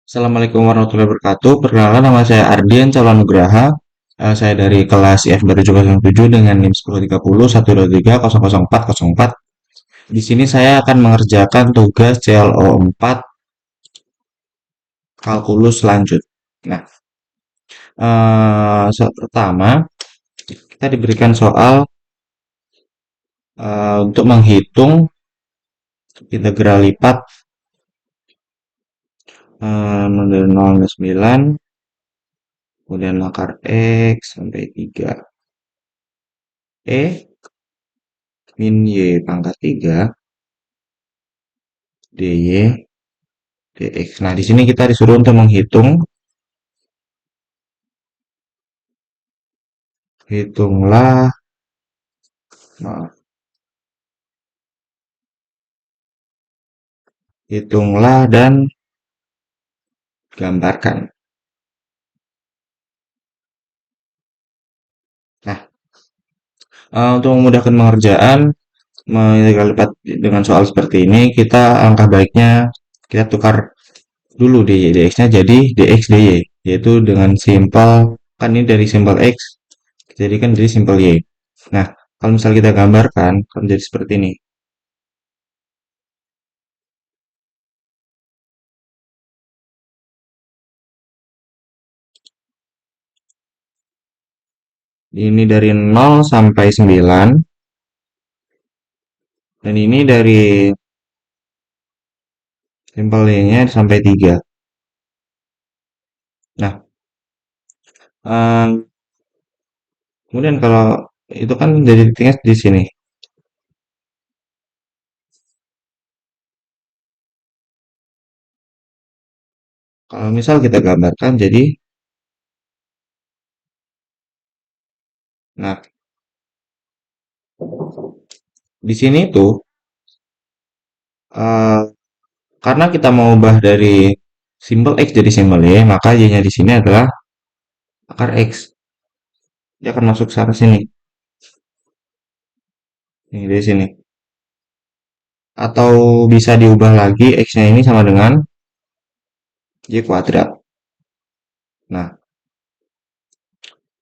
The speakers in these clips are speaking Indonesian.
Assalamualaikum warahmatullahi wabarakatuh. Perkenalkan nama saya Ardian Calon Nugraha. Saya dari kelas IF baru 707 dengan NIM 1030 123 00404. Di sini saya akan mengerjakan tugas CLO 4 kalkulus lanjut. Nah, pertama kita diberikan soal untuk menghitung integral lipat dari 0 hingga 9, kemudian akar X sampai 3. Min Y pangkat 3 dy dx. Nah, di sini kita disuruh untuk menghitung, hitunglah, maaf, hitunglah dan gambarkan. Nah, untuk memudahkan pengerjaan, mengintegrasi lipat dengan soal seperti ini, kita alangkah baiknya kita tukar dulu dy dx-nya jadi dx dy, yaitu dengan simpel, kan ini dari simpel x, jadi kan jadi simpel y. Nah, kalau misal kita gambarkan, akan menjadi seperti ini. Ini dari 0 sampai 9, dan ini dari simpel y-nya sampai 3. Nah, kemudian kalau itu kan jadi titiknya di sini. Kalau misal kita gambarkan jadi, nah, di sini tuh eh, karena kita mau ubah dari simbol X jadi simbol Y, maka Y-nya di sini adalah akar X. Dia akan masuk ke arah sini. Nih, dari sini. Atau bisa diubah lagi X-nya ini sama dengan Y kuadrat. Nah,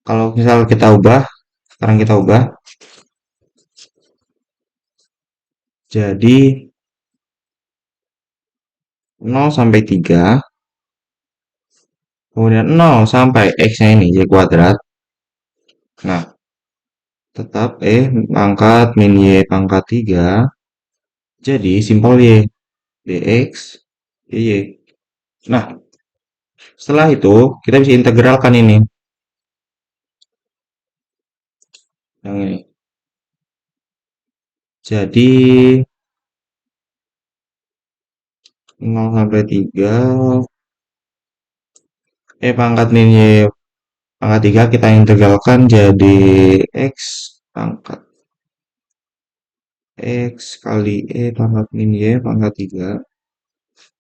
kalau misal kita ubah, sekarang kita ubah jadi 0 sampai 3, kemudian 0 sampai X-nya ini Y kuadrat. Nah, tetap pangkat min Y pangkat 3 jadi simpel Y dx dy. Nah, setelah itu kita bisa integralkan ini yang ini. Jadi 0 sampai 3 pangkat min Y pangkat 3 kita integralkan jadi X pangkat X kali pangkat min Y pangkat 3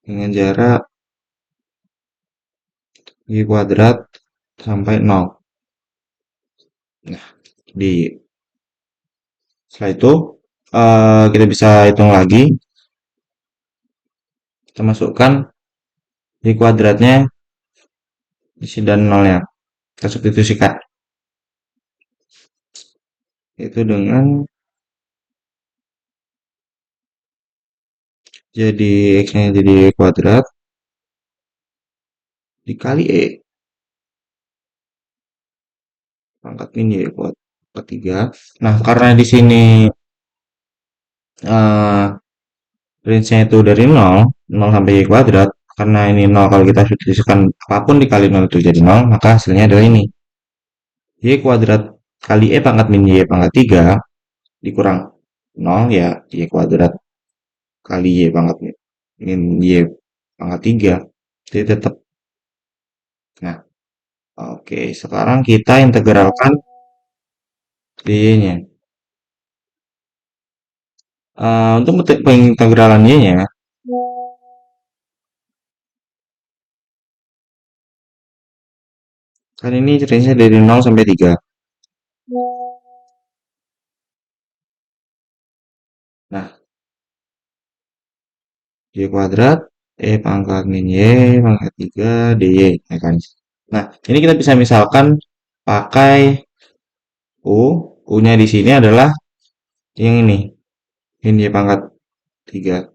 dengan jarak Y kuadrat sampai 0. Nah, di setelah itu kita bisa hitung lagi. Kita masukkan Y kuadratnya isi dan nolnya. Kita substitusikan. Itu dengan jadi X-nya jadi Y kuadrat dikali pangkat min Y kuadrat 3. Nah, karena di sini eh, range-nya itu dari 0 sampai Y kuadrat, karena ini 0 kalau kita substitusikan apapun dikali 0 itu jadi 0, maka hasilnya adalah ini. Y kuadrat kali pangkat min Y pangkat 3 dikurang 0 ya Y kuadrat kali Y pangkat min Y pangkat 3. Jadi tetap. Nah, oke. Sekarang kita integralkan Y-nya. Untuk pengintegralan Y-nya, kan ini range-nya dari 0 sampai 3. Nah, Y kuadrat E pangkat min Y pangkat 3 DY, ya kan? Nah, ini kita bisa misalkan pakai U. U-nya di sini adalah yang ini, min Y pangkat 3.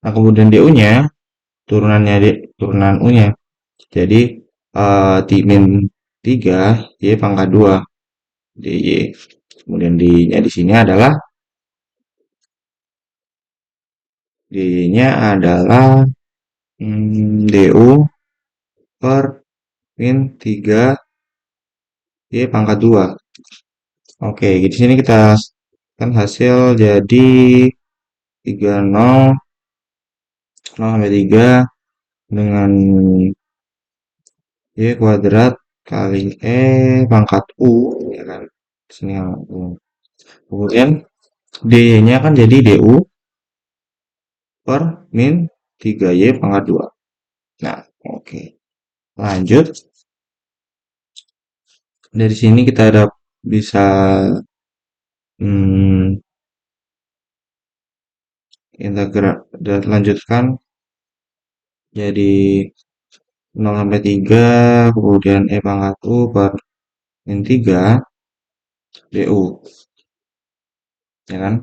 Nah, kemudian DU-nya, turunan U-nya. Jadi, di min 3 Y pangkat 2 DY. Kemudian D-nya di sini adalah DY-nya adalah DU per min 3 Y pangkat 2. Oke, di sini kita kan hasil jadi 30, 0 sampai 3 dengan Y kuadrat kali pangkat U, ya kan? Di sini yang U. Kemudian D-nya kan jadi DU per min 3Y pangkat 2. Nah, oke. Lanjut. Dari sini kita ada bisa hmm, integral dan lanjutkan jadi 0 sampai 3 kemudian E pangkat U per min 3 DU, ya kan?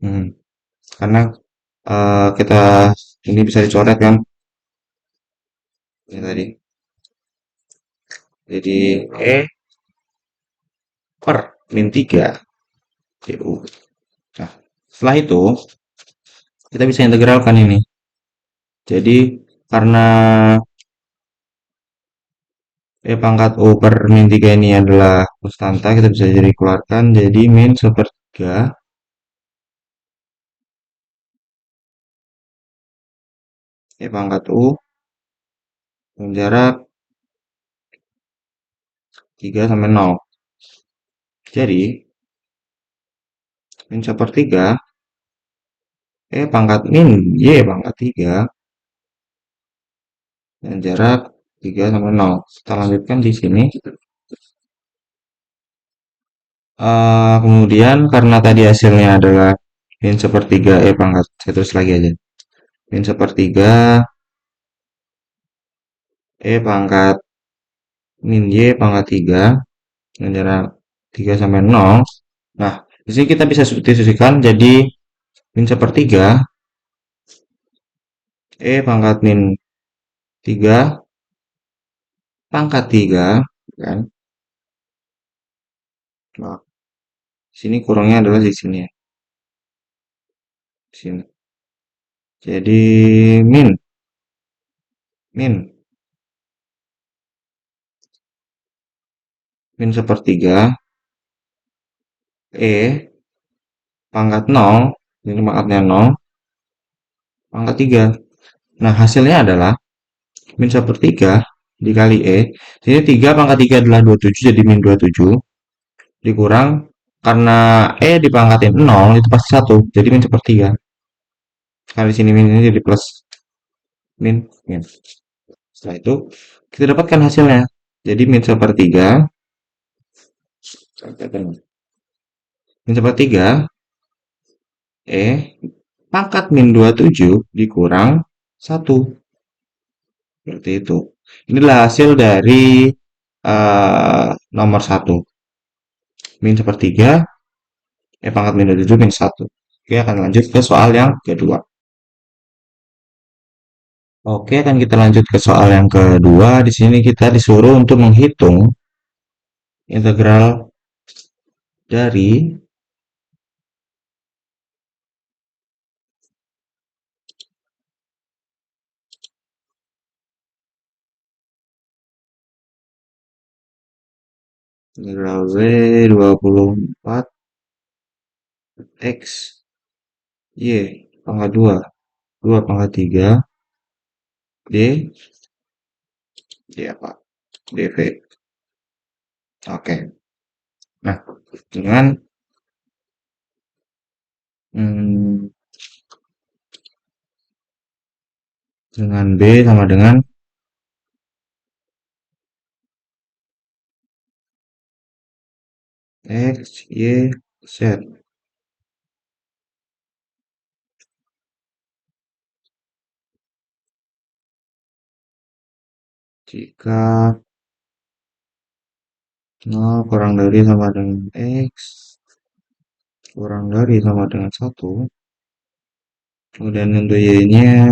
Hmm. Karena kita ini bisa dicoret kan, ini tadi. Jadi E per min 3 DU. Nah, setelah itu kita bisa integralkan ini. Jadi karena E pangkat U per min 3 ini adalah konstanta, kita bisa jadi keluarkan jadi min sepertiga E pangkat U dengan jarak 3 sampai 0. Jadi min sepertiga pangkat min Y pangkat 3 dan jarak 3 sampai 0. Kita lanjutkan di sini. Kemudian karena tadi hasilnya adalah min sepertiga pangkat, saya tulis lagi aja. Min sepertiga pangkat min Y pangkat 3 dengan jarak 3 sampai 0. Nah, di sini kita bisa substitusikan jadi min sepertiga pangkat min 3 pangkat 3, kan? Nah, sini kurangnya adalah di sini ya. Di sini. Jadi min min min sepertiga pangkat 0, ini pangkatnya 0, pangkat 3. Nah, hasilnya adalah min sepertiga dikali Jadi 3 pangkat 3 adalah 27, jadi min 27. Dikurang, karena dipangkatin 0, itu pasti 1. Jadi min sepertiga. Kali sini min ini jadi plus min. Setelah itu, kita dapatkan hasilnya. Jadi min sepertiga. Min sepertiga pangkat min 27 dikurang 1. Seperti itu. Inilah hasil dari nomor 1. Min sepertiga, pangkat min 27 min 1. Oke, akan lanjut ke soal yang kedua. Oke, akan kita lanjut ke soal yang kedua. Di sini kita disuruh untuk menghitung integral dari integral W 24 X Y pangkat 2 2 pangkat 3 D D apa? DV. Oke. Nah, dengan hmm, dengan B sama dengan X, Y, Z. Jika 0 kurang dari sama dengan X kurang dari sama dengan 1, kemudian untuk Y-nya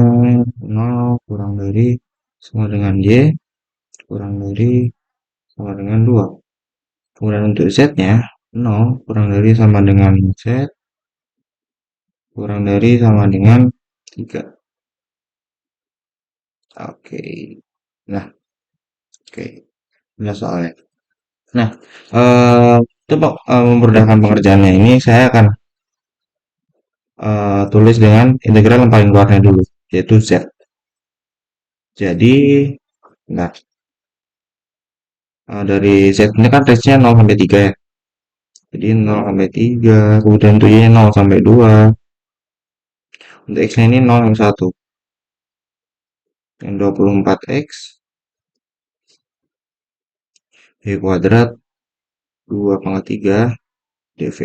0 kurang dari sama dengan Y kurang dari sama dengan 2. Kemudian untuk Z-nya 0 kurang dari sama dengan Z kurang dari sama dengan 3. Oke. Nah, oke. Ini soalnya. Nah, untuk memudahkan pengerjaannya ini saya akan tulis dengan integral yang paling luarnya dulu, yaitu Z. Jadi, nah, dari Z ini kan range-nya 0 sampai 3 ya. Jadi 0 sampai 3, kemudian untuk Y 0 sampai 2. Untuk X-nya ini 0 sampai 1. Yang 24X Y kuadrat 2 pangkat 3 dV.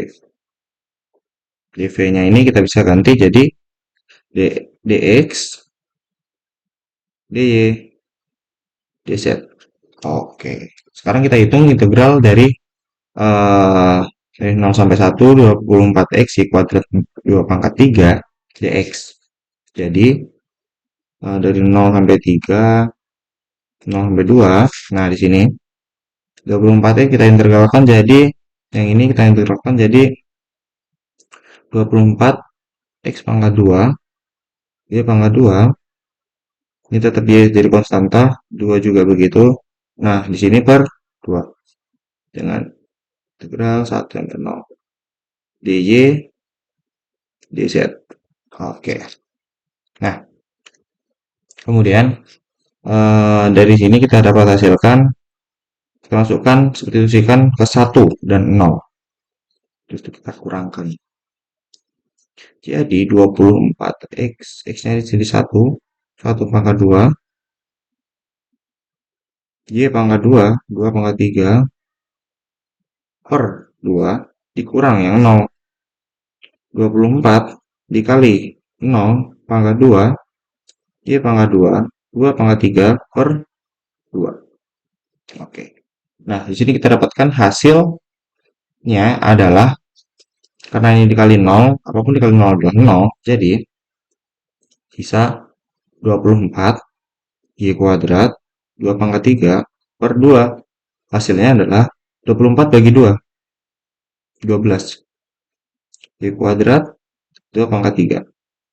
dV-nya ini kita bisa ganti jadi dx, dy, dz. Oke. Sekarang kita hitung integral dari 0 sampai 1 24x y kuadrat 2 pangkat 3 dx. Jadi dari 0 sampai 3, 0 sampai 2. Nah, di sini 24x kita integralkan jadi yang ini kita integralkan jadi 24 x pangkat 2 y pangkat 2 ini tetap y jadi konstanta, 2 juga begitu. Nah, di sini per 2 dengan integral 1 sampai 0 dy dz. Oke. Nah, kemudian dari sini kita dapat hasilkan, kita masukkan, substitusikan ke 1 dan 0. Terus kita kurangkan. Jadi 24x, x-nya jadi 1, 1 pangkat 2, y pangkat 2, 2 pangkat 3, per 2, dikurang yang 0. 24 dikali 0 pangkat 2, y pangkat 2, 2 pangkat 3, per 2. Oke. Nah, di sini kita dapatkan hasilnya adalah, karena ini dikali 0, apapun dikali 0 adalah 0, jadi bisa 24 y kuadrat 2 pangkat 3 per 2. Hasilnya adalah 24 bagi 2, 12. Y kuadrat 2 pangkat 3.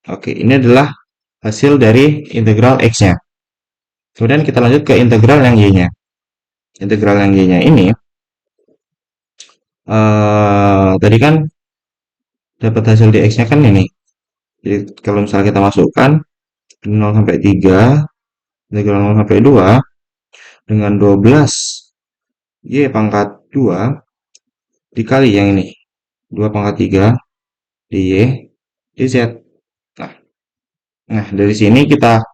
Oke, ini adalah hasil dari integral X-nya. Kemudian kita lanjut ke integral yang Y-nya. Integral yang Y-nya ini, tadi kan dapat hasil di X-nya kan ini. Jadi kalau misalnya kita masukkan 0 sampai 3, integral 0 sampai 2, dengan 12 Y pangkat 2 dikali yang ini 2 pangkat 3 dy dz. Nah, dari sini kita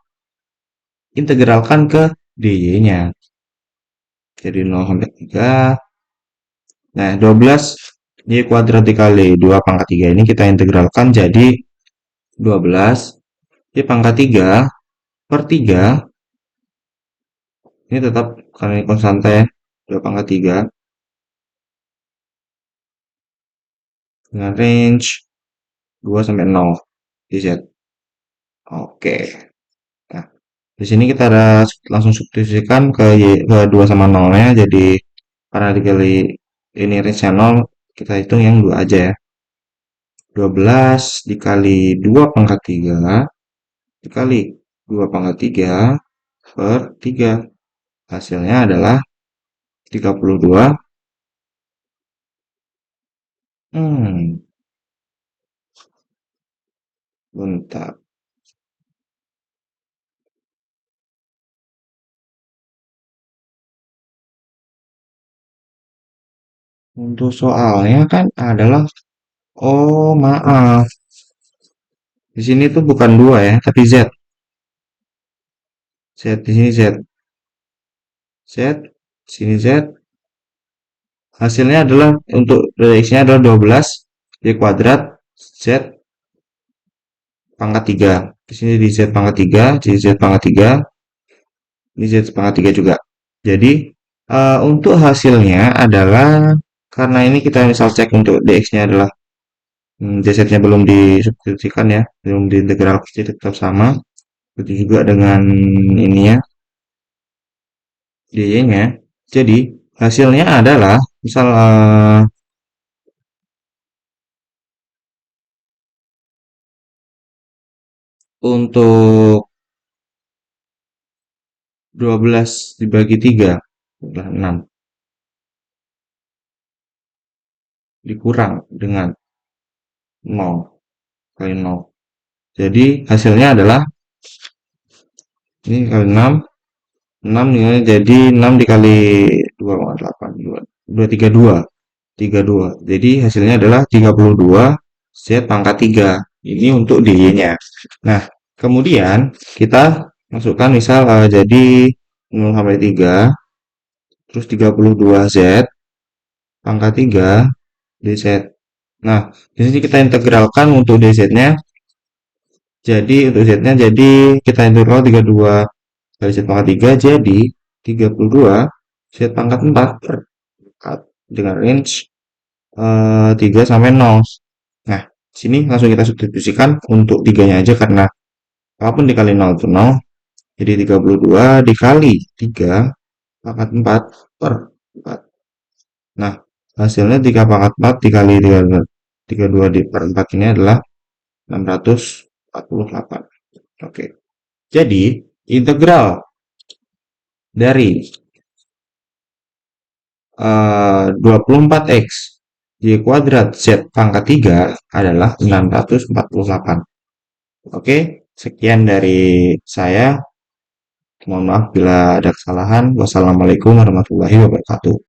integralkan ke dy-nya. Jadi 0 sampai 3. Nah, 12 y kuadrat dikali 2 pangkat 3 ini kita integralkan jadi 12 y pangkat 3 per 3. Ini tetap karena ini konstanta ya, 2 pangkat 3 dengan range 2 sampai 0 dz. Oke. Nah, di sini kita ada langsung substitusikan ke 2 sama 0-nya, jadi karena dikali ini range-nya 0, kita hitung yang 2 aja ya. 12 dikali 2 pangkat 3 dikali 2 pangkat 3 per 3. Hasilnya adalah 32. Bentar. Untuk soalnya kan adalah, oh maaf, di sini tuh bukan 2 ya, tapi Z. Z di sini Z. Z, sini Z. Hasilnya adalah untuk X-nya adalah 12 Y kuadrat Z pangkat 3. Di sini di Z pangkat 3, di Z pangkat 3. Ini Z pangkat 3 juga. Jadi, untuk hasilnya adalah, karena ini kita misal cek untuk dx-nya adalah dz-nya belum disubstitusikan ya, belum diintegral jadi tetap sama. Begitu juga dengan ini ya, dy-nya. Jadi, hasilnya adalah, misal untuk 12 dibagi 3 adalah 6 dikurang dengan 0 kali 0. Jadi hasilnya adalah ini kali 6, 6 nilainya jadi 6 dikali 2, 8, 2, 2, 32, 32. Jadi hasilnya adalah 32 Z pangkat 3. Ini untuk dy-nya. Nah, kemudian kita masukkan misal jadi 0 sampai 3, terus 32 Z pangkat 3 dz. Nah, di sini kita integralkan untuk dz-nya. Jadi untuk z-nya jadi kita integral 32 kali z pangkat 3 jadi 32 z pangkat 4 per 4 dengan range 3 sampai 0. Nah, sini langsung kita substitusikan untuk 3-nya aja karena apapun dikali 0 itu 0. Jadi 32 dikali 3 pangkat 4 per 4. Nah, hasilnya 3 pangkat 4 dikali 32 di per 4 ini adalah 648. Oke. Jadi, integral dari 24x y kuadrat z pangkat 3 adalah 648. Oke, sekian dari saya. Mohon maaf bila ada kesalahan. Wassalamualaikum warahmatullahi wabarakatuh.